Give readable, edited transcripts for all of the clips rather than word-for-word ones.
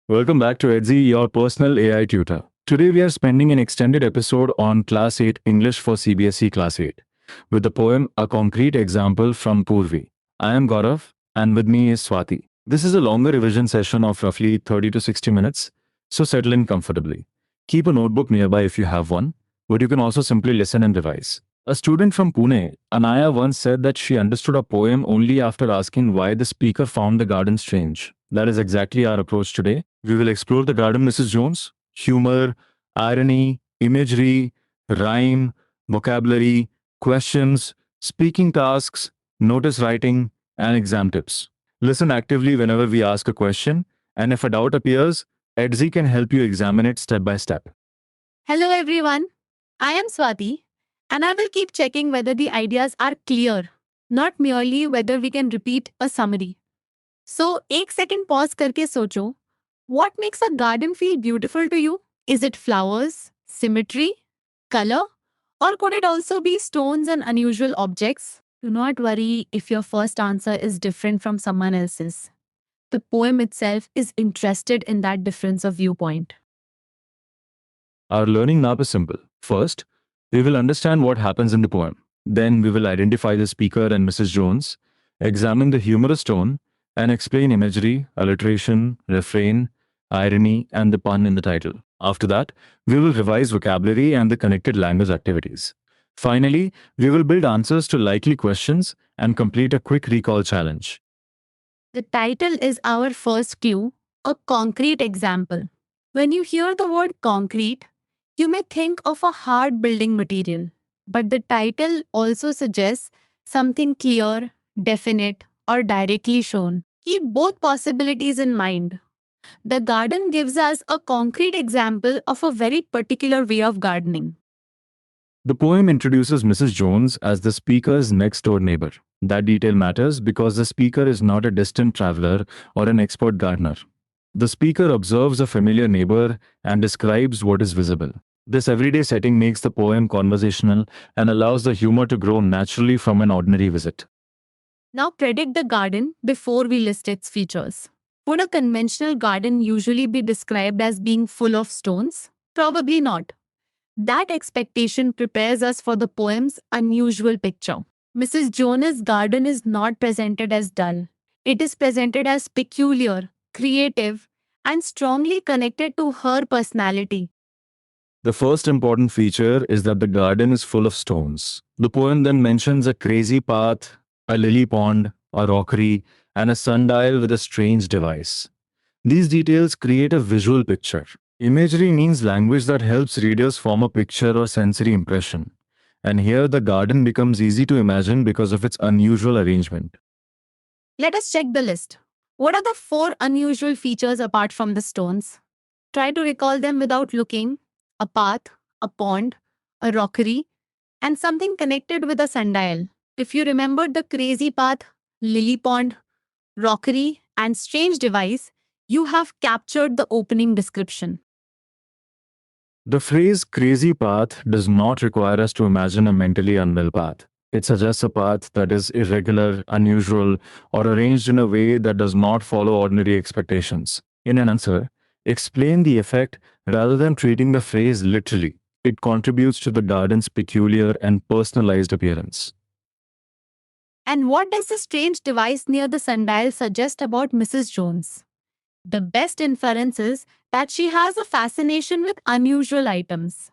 Welcome back to Edzi, your personal AI tutor. Today we are spending an extended episode on Class 8 English for CBSE Class 8 with the poem A Concrete Example from Purvi. I am Gaurav and with me is Swati. This is a longer revision session of roughly 30 to 60 minutes, so settle in comfortably. Keep a notebook nearby if you have one, but you can also simply listen and revise. A student from Pune, Anaya, once said that she understood a poem only after asking why the speaker found the garden strange. That is exactly our approach today. We will explore the garden, Mrs. Jones, humor, irony, imagery, rhyme, vocabulary, questions, speaking tasks, notice writing, and exam tips. Listen actively whenever we ask a question, and if a doubt appears, Edzi can help you examine it step by step. Hello everyone, I am Swati and I will keep checking whether the ideas are clear, not merely whether we can repeat a summary. So, एक second pause करके सोचो, what makes a garden feel beautiful to you? Is it flowers, symmetry, color, or could it also be stones and unusual objects? Do not worry if your first answer is different from someone else's. The poem itself is interested in that difference of viewpoint. Our learning now is simple. First, we will understand what happens in the poem. Then we will identify the speaker and Mrs. Jones, examine the humorous tone, and explain imagery, alliteration, refrain, irony, and the pun in the title. After that, we will revise vocabulary and the connected language activities. Finally, we will build answers to likely questions and complete a quick recall challenge. The title is our first clue, a concrete example. When you hear the word concrete, you may think of a hard building material, but the title also suggests something clear, definite, or directly shown. Keep both possibilities in mind. The garden gives us a concrete example of a very particular way of gardening. The poem introduces Mrs. Jones as the speaker's next door neighbor. That detail matters because the speaker is not a distant traveler or an expert gardener. The speaker observes a familiar neighbor and describes what is visible. This everyday setting makes the poem conversational and allows the humor to grow naturally from an ordinary visit. Now predict the garden before we list its features. Would a conventional garden usually be described as being full of stones? Probably not. That expectation prepares us for the poem's unusual picture. Mrs. Jonas' garden is not presented as dull. It is presented as peculiar, creative, and strongly connected to her personality. The first important feature is that the garden is full of stones. The poem then mentions a crazy path, a lily pond, a rockery, and a sundial with a strange device. These details create a visual picture. Imagery means language that helps readers form a picture or sensory impression. And here the garden becomes easy to imagine because of its unusual arrangement. Let us check the list. What are the four unusual features apart from the stones? Try to recall them without looking: a path, a pond, a rockery, and something connected with a sundial. If you remembered the crazy path, lily pond, rockery, and strange device, you have captured the opening description. The phrase crazy path does not require us to imagine a mentally unwell path. It suggests a path that is irregular, unusual, or arranged in a way that does not follow ordinary expectations. In an answer, explain the effect rather than treating the phrase literally. It contributes to the garden's peculiar and personalized appearance. And what does the strange device near the sundial suggest about Mrs. Jones? The best inference is that she has a fascination with unusual items.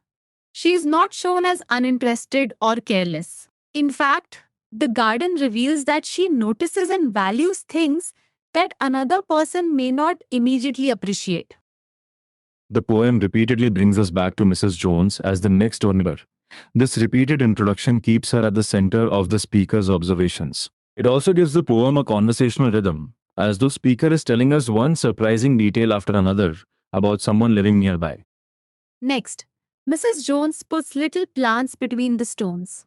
She is not shown as uninterested or careless. In fact, the garden reveals that she notices and values things that another person may not immediately appreciate. The poem repeatedly brings us back to Mrs. Jones as the next door neighbor. This repeated introduction keeps her at the center of the speaker's observations. It also gives the poem a conversational rhythm, as though speaker is telling us one surprising detail after another about someone living nearby. Next, Mrs. Jones puts little plants between the stones.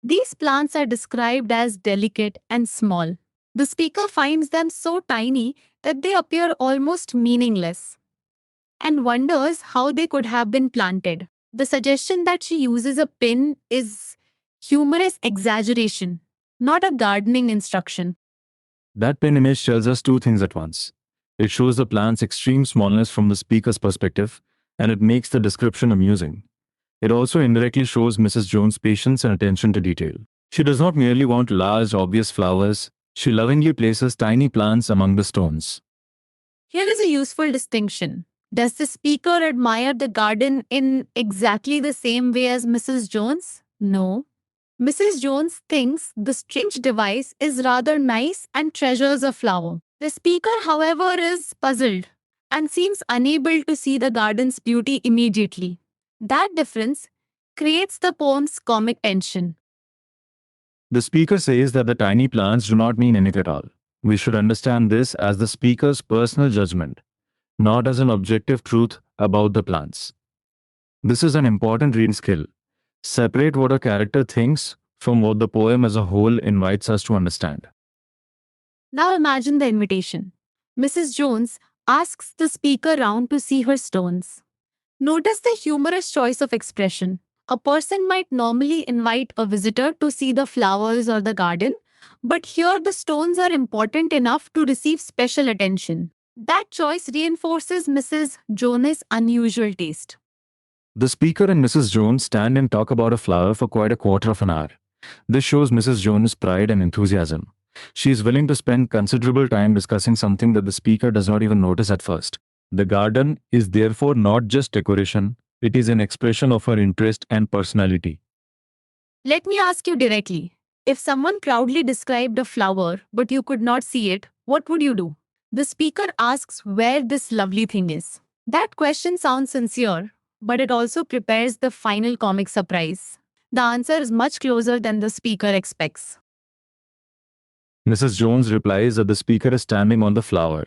These plants are described as delicate and small. The speaker finds them so tiny that they appear almost meaningless and wonders how they could have been planted. The suggestion that she uses a pin is humorous exaggeration, not a gardening instruction. That pin image tells us two things at once. It shows the plant's extreme smallness from the speaker's perspective, and it makes the description amusing. It also indirectly shows Mrs. Jones' patience and attention to detail. She does not merely want large, obvious flowers, she lovingly places tiny plants among the stones. Here is a useful distinction. Does the speaker admire the garden in exactly the same way as Mrs. Jones? No. Mrs. Jones thinks the strange device is rather nice and treasures a flower. The speaker, however, is puzzled and seems unable to see the garden's beauty immediately. That difference creates the poem's comic tension. The speaker says that the tiny plants do not mean anything at all. We should understand this as the speaker's personal judgment, not as an objective truth about the plants. This is an important reading skill. Separate what a character thinks from what the poem as a whole invites us to understand. Now imagine the invitation. Mrs. Jones asks the speaker round to see her stones. Notice the humorous choice of expression. A person might normally invite a visitor to see the flowers or the garden, but here the stones are important enough to receive special attention. That choice reinforces Mrs. Jones' unusual taste. The speaker and Mrs. Jones stand and talk about a flower for quite a quarter of an hour. This shows Mrs. Jones' pride and enthusiasm. She is willing to spend considerable time discussing something that the speaker does not even notice at first. The garden is therefore not just decoration, it is an expression of her interest and personality. Let me ask you directly. If someone proudly described a flower but you could not see it, what would you do? The speaker asks where this lovely thing is. That question sounds sincere, but it also prepares the final comic surprise. The answer is much closer than the speaker expects. Mrs. Jones replies that the speaker is standing on the flower.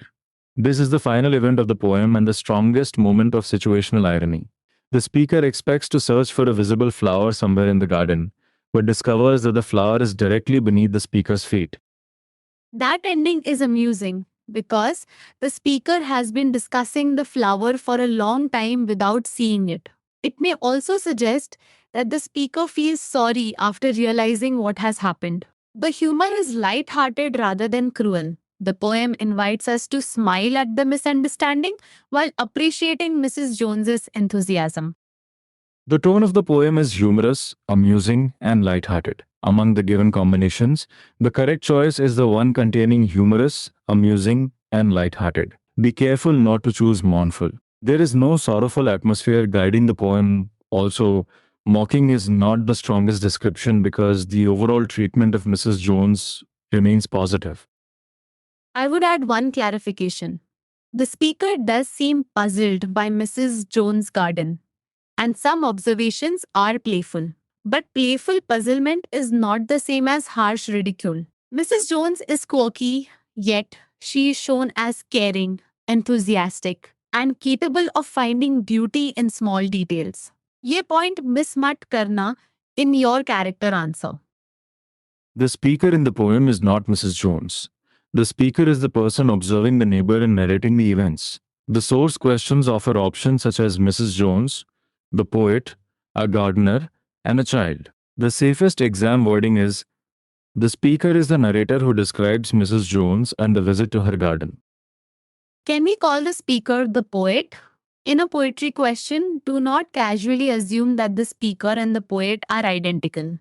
This is the final event of the poem and the strongest moment of situational irony. The speaker expects to search for a visible flower somewhere in the garden, but discovers that the flower is directly beneath the speaker's feet. That ending is amusing because the speaker has been discussing the flower for a long time without seeing it. It may also suggest that the speaker feels sorry after realizing what has happened. The humor is light-hearted rather than cruel. The poem invites us to smile at the misunderstanding while appreciating Mrs. Jones's enthusiasm. The tone of the poem is humorous, amusing, and light-hearted. Among the given combinations, the correct choice is the one containing humorous, amusing, and light-hearted. Be careful not to choose mournful. There is no sorrowful atmosphere guiding the poem. Also, mocking is not the strongest description because the overall treatment of Mrs. Jones remains positive. I would add one clarification. The speaker does seem puzzled by Mrs. Jones' garden, and some observations are playful. But playful puzzlement is not the same as harsh ridicule. Mrs. Jones is quirky, yet she is shown as caring, enthusiastic, and capable of finding beauty in small details. ये point miss मत करना in your character answer. The speaker in the poem is not Mrs. Jones. The speaker is the person observing the neighbor and narrating the events. The source questions offer options such as Mrs. Jones, the poet, a gardener, and a child. The safest exam wording is, the speaker is the narrator who describes Mrs. Jones and the visit to her garden. Can we call the speaker the poet? In a poetry question, do not casually assume that the speaker and the poet are identical.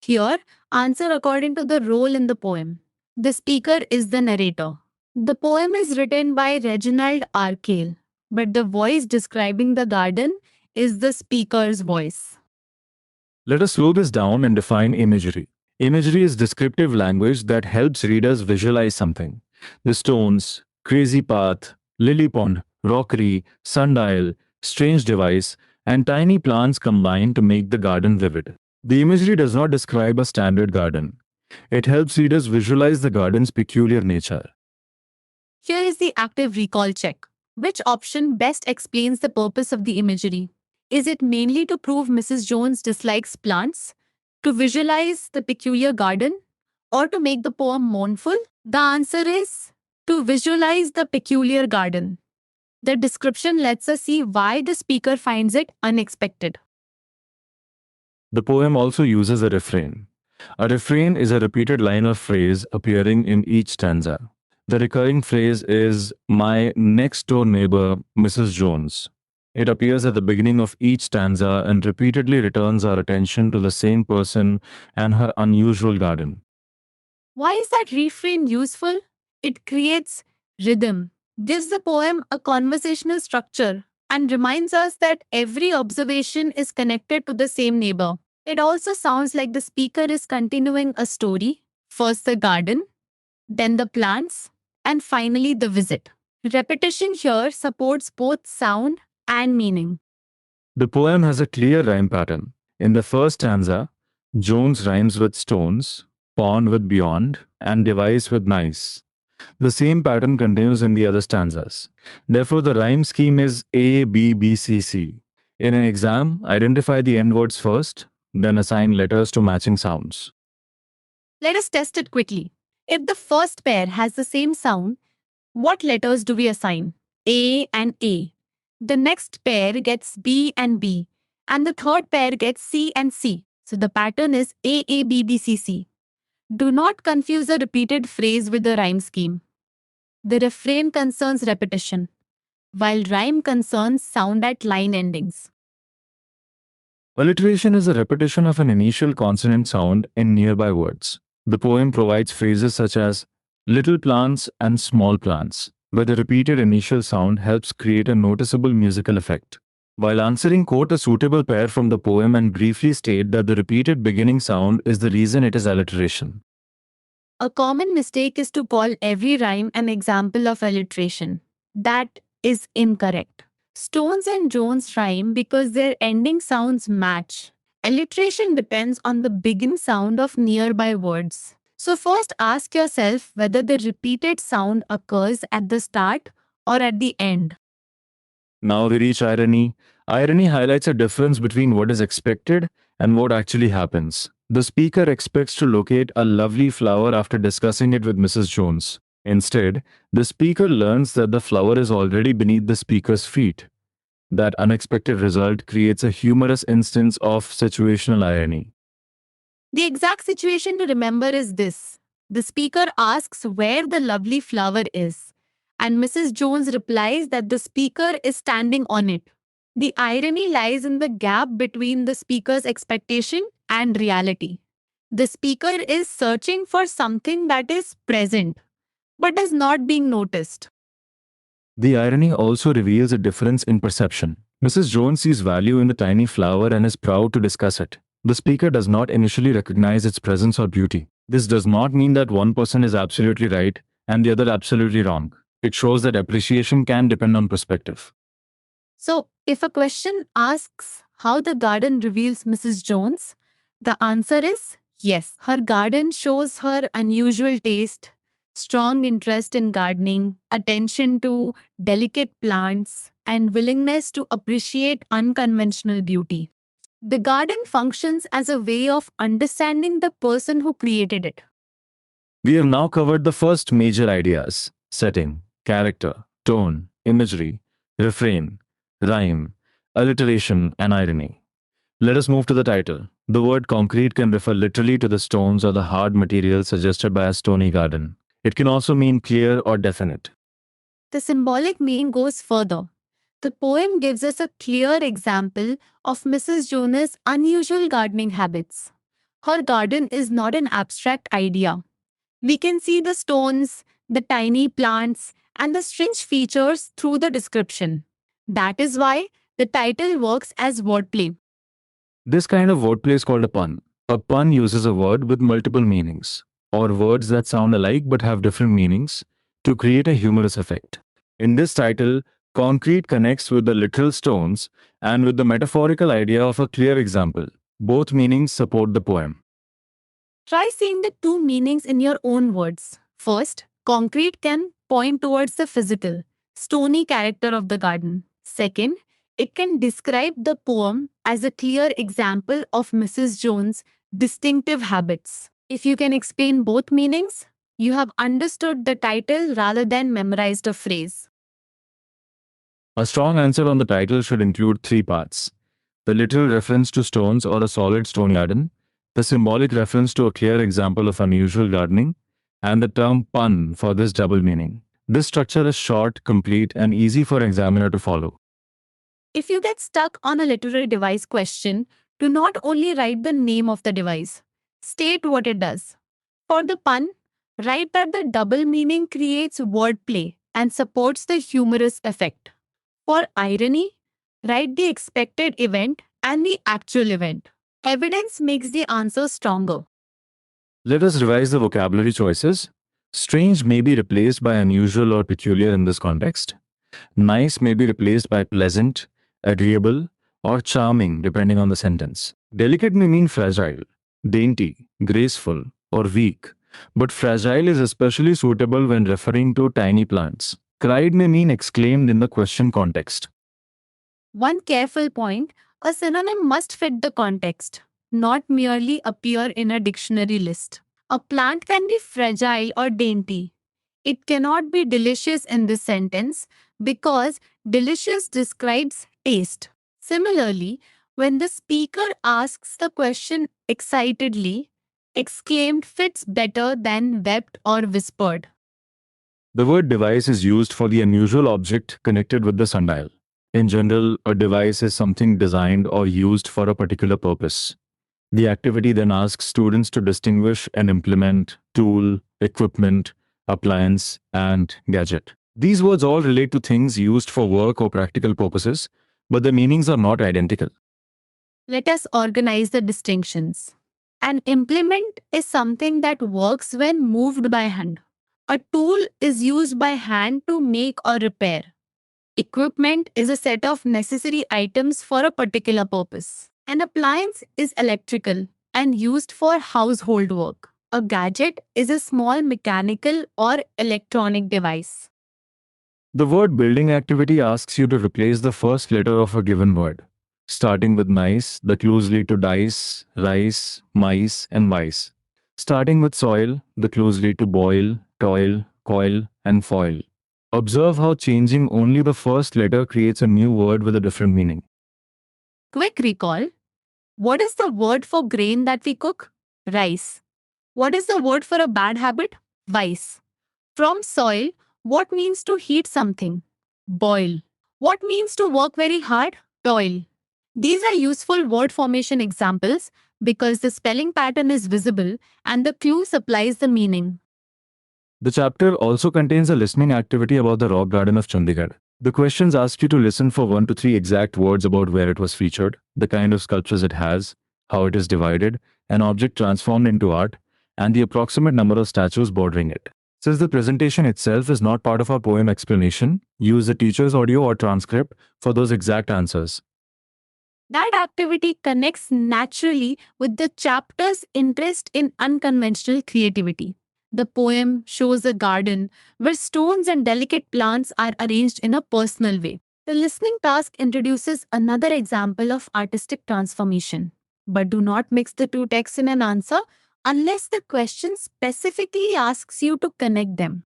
Here, answer according to the role in the poem. The speaker is the narrator. The poem is written by Reginald Arkale, but the voice describing the garden is the speaker's voice. Let us slow this down and define imagery. Imagery is descriptive language that helps readers visualize something. The stones, crazy path, lily pond, rockery, sundial, strange device, and tiny plants combine to make the garden vivid. The imagery does not describe a standard garden. It helps readers visualize the garden's peculiar nature. Here is the active recall check. Which option best explains the purpose of the imagery? Is it mainly to prove Mrs. Jones dislikes plants, to visualize the peculiar garden, or to make the poem mournful? The answer is to visualize the peculiar garden. The description lets us see why the speaker finds it unexpected. The poem also uses a refrain. A refrain is a repeated line or phrase appearing in each stanza. The recurring phrase is my next door neighbor, Mrs. Jones. It appears at the beginning of each stanza and repeatedly returns our attention to the same person and her unusual garden. Why is that refrain useful? It creates rhythm, gives the poem a conversational structure, and reminds us that every observation is connected to the same neighbor. It also sounds like the speaker is continuing a story. First the garden, then the plants, and finally the visit. Repetition here supports both sound and meaning. The poem has a clear rhyme pattern. In the first stanza, Jones rhymes with stones, pond with beyond, and device with nice. The same pattern continues in the other stanzas. Therefore, the rhyme scheme is A, B, B, C, C. In an exam, identify the end words first, then assign letters to matching sounds. Let us test it quickly. If the first pair has the same sound, what letters do we assign? A and A. The next pair gets B and B, and the third pair gets C and C. So the pattern is A, A, B, B, C, C. Do not confuse a repeated phrase with the rhyme scheme. The refrain concerns repetition, while rhyme concerns sound at line endings. Alliteration is a repetition of an initial consonant sound in nearby words. The poem provides phrases such as little plants and small plants, where the repeated initial sound helps create a noticeable musical effect. While answering, quote a suitable pair from the poem and briefly state that the repeated beginning sound is the reason it is alliteration. A common mistake is to call every rhyme an example of alliteration. That is incorrect. Stones and Jones rhyme because their ending sounds match. Alliteration depends on the beginning sound of nearby words. So first ask yourself whether the repeated sound occurs at the start or at the end. Now we reach irony. Irony highlights a difference between what is expected and what actually happens. The speaker expects to locate a lovely flower after discussing it with Mrs. Jones. Instead, the speaker learns that the flower is already beneath the speaker's feet. That unexpected result creates a humorous instance of situational irony. The exact situation to remember is this. The speaker asks where the lovely flower is, and Mrs. Jones replies that the speaker is standing on it. The irony lies in the gap between the speaker's expectation and reality. The speaker is searching for something that is present, but is not being noticed. The irony also reveals a difference in perception. Mrs. Jones sees value in the tiny flower and is proud to discuss it. The speaker does not initially recognize its presence or beauty. This does not mean that one person is absolutely right and the other absolutely wrong. It shows that appreciation can depend on perspective. So, if a question asks how the garden reveals Mrs. Jones, the answer is yes. Her garden shows her unusual taste, strong interest in gardening, attention to delicate plants, and willingness to appreciate unconventional beauty. The garden functions as a way of understanding the person who created it. We have now covered the first major ideas: setting, character, tone, imagery, refrain, rhyme, alliteration, and irony. Let us move to the title. The word concrete can refer literally to the stones or the hard material suggested by a stony garden. It can also mean clear or definite. The symbolic meaning goes further. The poem gives us a clear example of Mrs. Jones' unusual gardening habits. Her garden is not an abstract idea. We can see the stones, the tiny plants, and the strange features through the description. That is why the title works as wordplay. This kind of wordplay is called a pun. A pun uses a word with multiple meanings, or words that sound alike but have different meanings, to create a humorous effect. In this title, concrete connects with the literal stones and with the metaphorical idea of a clear example. Both meanings support the poem. Try seeing the two meanings in your own words. First, concrete can point towards the physical, stony character of the garden. Second, it can describe the poem as a clear example of Mrs. Jones' distinctive habits. If you can explain both meanings, you have understood the title rather than memorized a phrase. A strong answer on the title should include three parts: the literal reference to stones or a solid stone garden, the symbolic reference to a clear example of unusual gardening, and the term pun for this double meaning. This structure is short, complete, and easy for examiner to follow. If you get stuck on a literary device question, do not only write the name of the device, state what it does. For the pun, write that the double meaning creates wordplay and supports the humorous effect. For irony, write the expected event and the actual event. Evidence makes the answer stronger. Let us revise the vocabulary choices. Strange may be replaced by unusual or peculiar in this context. Nice may be replaced by pleasant, agreeable, or charming depending on the sentence. Delicate may mean fragile, dainty, graceful, or weak, but fragile is especially suitable when referring to tiny plants. Cried may mean exclaimed in the question context. One careful point, a synonym must fit the context, not merely appear in a dictionary list. A plant can be fragile or dainty. It cannot be delicious in this sentence because delicious describes taste. Similarly, when the speaker asks the question excitedly, exclaimed fits better than wept or whispered. The word device is used for the unusual object connected with the sundial. In general, a device is something designed or used for a particular purpose. The activity then asks students to distinguish an implement, tool, equipment, appliance, and gadget. These words all relate to things used for work or practical purposes, but the meanings are not identical. Let us organize the distinctions. An implement is something that works when moved by hand. A tool is used by hand to make or repair. Equipment is a set of necessary items for a particular purpose. An appliance is electrical and used for household work. A gadget is a small mechanical or electronic device. The word building activity asks you to replace the first letter of a given word. Starting with nice, the clues lead to dice, rice, mice, and vice. Starting with soil, the clues lead to boil, toil, coil, and foil. Observe how changing only the first letter creates a new word with a different meaning. Quick recall. What is the word for grain that we cook? Rice. What is the word for a bad habit? Vice. From soil, what means to heat something? Boil. What means to work very hard? Toil. These are useful word formation examples because the spelling pattern is visible and the clue supplies the meaning. The chapter also contains a listening activity about the rock garden of Chandigarh. The questions ask you to listen for 1 to 3 exact words about where it was featured, the kind of sculptures it has, how it is divided, an object transformed into art, and the approximate number of statues bordering it. Since the presentation itself is not part of our poem explanation, use the teacher's audio or transcript for those exact answers. That activity connects naturally with the chapter's interest in unconventional creativity. The poem shows a garden where stones and delicate plants are arranged in a personal way. The listening task introduces another example of artistic transformation. But do not mix the two texts in an answer unless the question specifically asks you to connect them.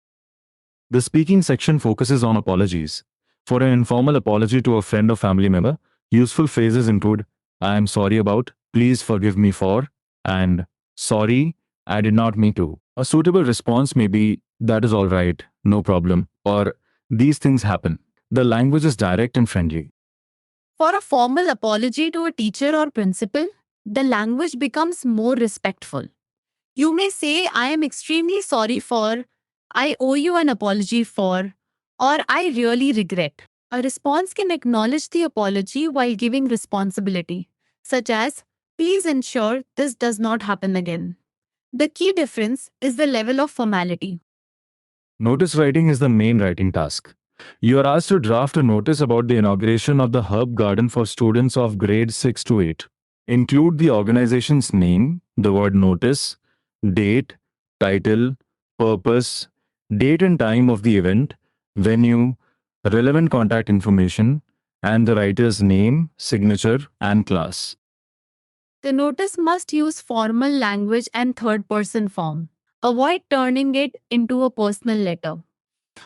The speaking section focuses on apologies. For an informal apology to a friend or family member, useful phrases include I am sorry about, please forgive me for, and sorry, I did not mean to. A suitable response may be that is all right, no problem, or these things happen. The language is direct and friendly. For a formal apology to a teacher or principal, the language becomes more respectful. You may say, I am extremely sorry for, I owe you an apology for, or I really regret. A response can acknowledge the apology while giving responsibility, such as, please ensure this does not happen again. The key difference is the level of formality. Notice writing is the main writing task. You are asked to draft a notice about the inauguration of the herb garden for students of grades 6 to 8. Include the organization's name, the word notice, date, title, purpose, date and time of the event, venue, relevant contact information, and the writer's name, signature, and class. The notice must use formal language and third-person form. Avoid turning it into a personal letter.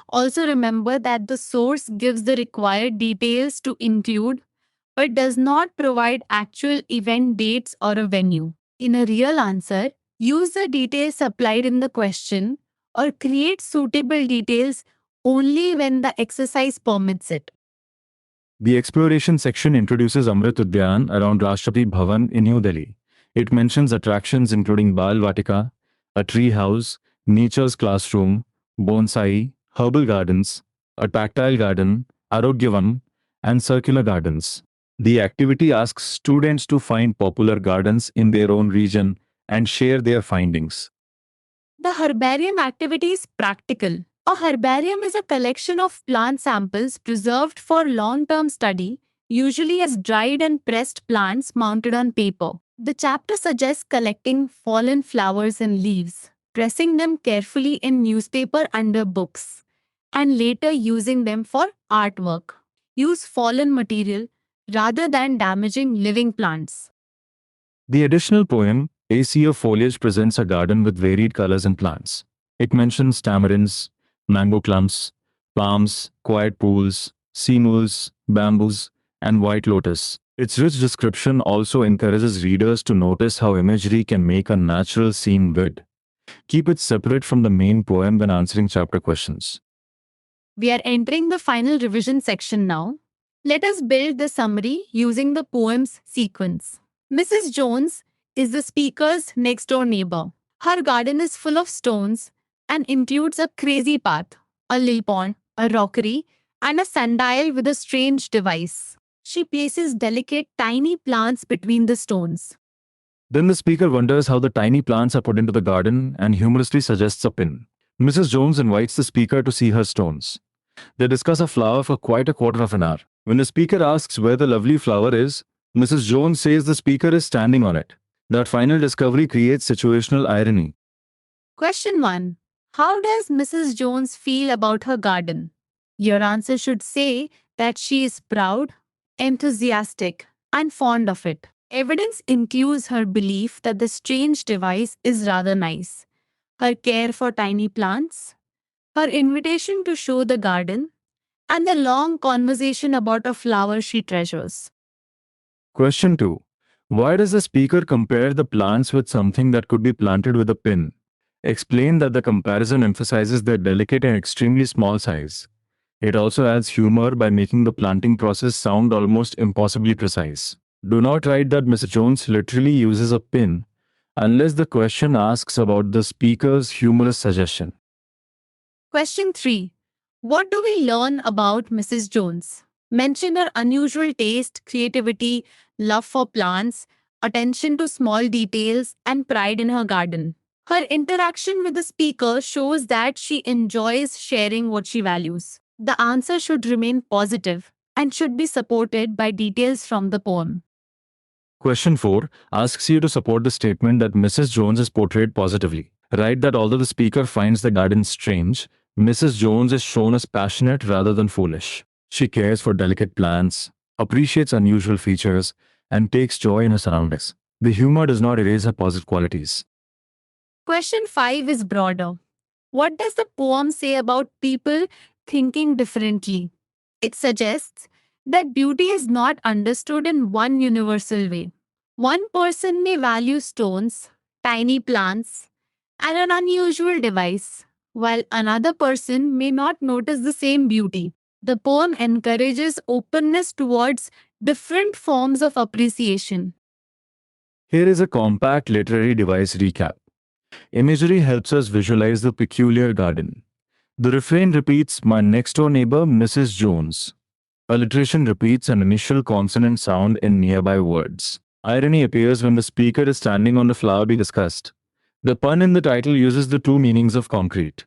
Also remember that the source gives the required details to include but does not provide actual event dates or a venue. In a real answer, use the details supplied in the question or create suitable details only when the exercise permits it. The exploration section introduces Amrit Udyan around Rashtrapati Bhavan in New Delhi. It mentions attractions including Bal Vatika, a tree house, nature's classroom, bonsai, herbal gardens, a tactile garden, Arogyavan, and circular gardens. The activity asks students to find popular gardens in their own region and share their findings. The herbarium activity is practical. A herbarium is a collection of plant samples preserved for long-term study, usually as dried and pressed plants mounted on paper. The chapter suggests collecting fallen flowers and leaves, pressing them carefully in newspaper under books, and later using them for artwork. Use fallen material rather than damaging living plants. The additional poem, A Sea of Foliage, presents a garden with varied colors and plants. It mentions tamarinds, mango clumps, palms, quiet pools, sea muls, bamboos, and white lotus. Its rich description also encourages readers to notice how imagery can make a natural scene vivid. Keep it separate from the main poem when answering chapter questions. We are entering the final revision section now. Let us build the summary using the poem's sequence. Mrs. Jones is the speaker's next door neighbor. Her garden is full of stones and includes a crazy path, a lily pond, a rockery, and a sundial with a strange device. She places delicate tiny plants between the stones. Then the speaker wonders how the tiny plants are put into the garden and humorously suggests a pin. Mrs. Jones invites the speaker to see her stones. They discuss a flower for quite a quarter of an hour. When the speaker asks where the lovely flower is, Mrs. Jones says the speaker is standing on it. That final discovery creates situational irony. Question 1. How does Mrs. Jones feel about her garden? Your answer should say that she is proud, enthusiastic, and fond of it. Evidence includes her belief that the strange device is rather nice, her care for tiny plants, her invitation to show the garden, and the long conversation about a flower she treasures. Question 2. Why does the speaker compare the plants with something that could be planted with a pin? Explain that the comparison emphasizes their delicate and extremely small size. It also adds humor by making the planting process sound almost impossibly precise. Do not write that Mrs. Jones literally uses a pin unless the question asks about the speaker's humorous suggestion. Question 3. What do we learn about Mrs. Jones? Mention her unusual taste, creativity, love for plants, attention to small details, and pride in her garden. Her interaction with the speaker shows that she enjoys sharing what she values. The answer should remain positive and should be supported by details from the poem. Question 4 asks you to support the statement that Mrs. Jones is portrayed positively. Write that although the speaker finds the garden strange, Mrs. Jones is shown as passionate rather than foolish. She cares for delicate plants, appreciates unusual features, and takes joy in her surroundings. The humor does not erase her positive qualities. Question 5 is broader. What does the poem say about people thinking differently? It suggests that beauty is not understood in one universal way. One person may value stones, tiny plants, and an unusual device, while another person may not notice the same beauty. The poem encourages openness towards different forms of appreciation. Here is a compact literary device recap. Imagery helps us visualize the peculiar garden. The refrain repeats, "My next door neighbor, Mrs. Jones." Alliteration repeats an initial consonant sound in nearby words. Irony appears when the speaker is standing on the flower being discussed. The pun in the title uses the two meanings of concrete.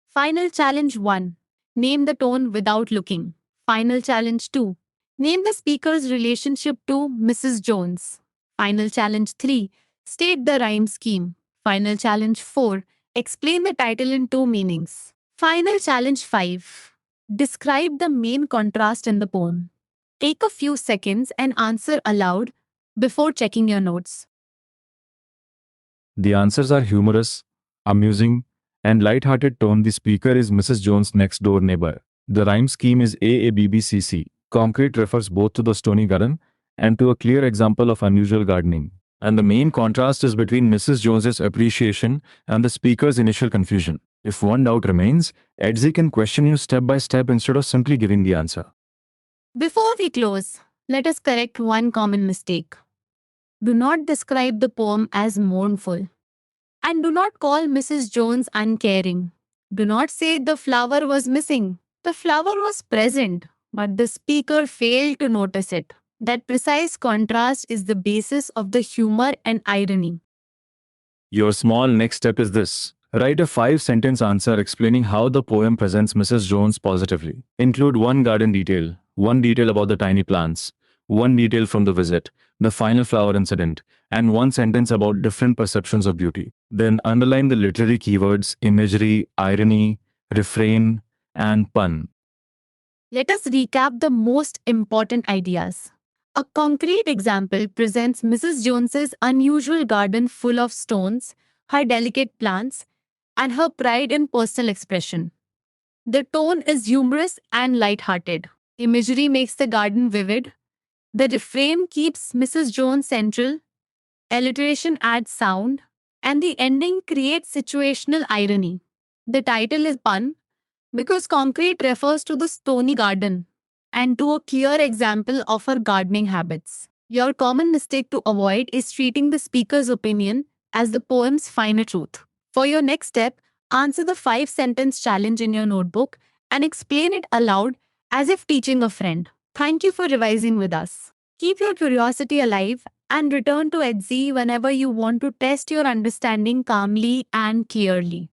Final challenge 1. Name the tone without looking. Final challenge 2. Name the speaker's relationship to Mrs. Jones. Final challenge 3. State the rhyme scheme. Final challenge 4. Explain the title in two meanings. Final challenge 5. Describe the main contrast in the poem. Take a few seconds and answer aloud before checking your notes. The answers are humorous, amusing, and light-hearted tone. The speaker is Mrs. Jones' next door neighbor. The rhyme scheme is AABBCC. Concrete refers both to the stony garden and to a clear example of unusual gardening. And the main contrast is between Mrs. Jones's appreciation and the speaker's initial confusion. If one doubt remains, Edzy can question you step by step instead of simply giving the answer. Before we close, let us correct one common mistake. Do not describe the poem as mournful. And do not call Mrs. Jones uncaring. Do not say the flower was missing. The flower was present, but the speaker failed to notice it. That precise contrast is the basis of the humor and irony. Your small next step is this. Write a 5-sentence answer explaining how the poem presents Mrs. Jones positively. Include one garden detail, one detail about the tiny plants, one detail from the visit, the final flower incident, and one sentence about different perceptions of beauty. Then underline the literary keywords imagery, irony, refrain, and pun. Let us recap the most important ideas. A concrete example presents Mrs. Jones's unusual garden full of stones, her delicate plants, and her pride in personal expression. The tone is humorous and light-hearted. Imagery makes the garden vivid. The refrain keeps Mrs. Jones central. Alliteration adds sound. And the ending creates situational irony. The title is pun because concrete refers to the stony garden and to a clear example of her gardening habits. Your common mistake to avoid is treating the speaker's opinion as the poem's final truth. For your next step, answer the 5-sentence challenge in your notebook and explain it aloud as if teaching a friend. Thank you for revising with us. Keep your curiosity alive and return to Edzy whenever you want to test your understanding calmly and clearly.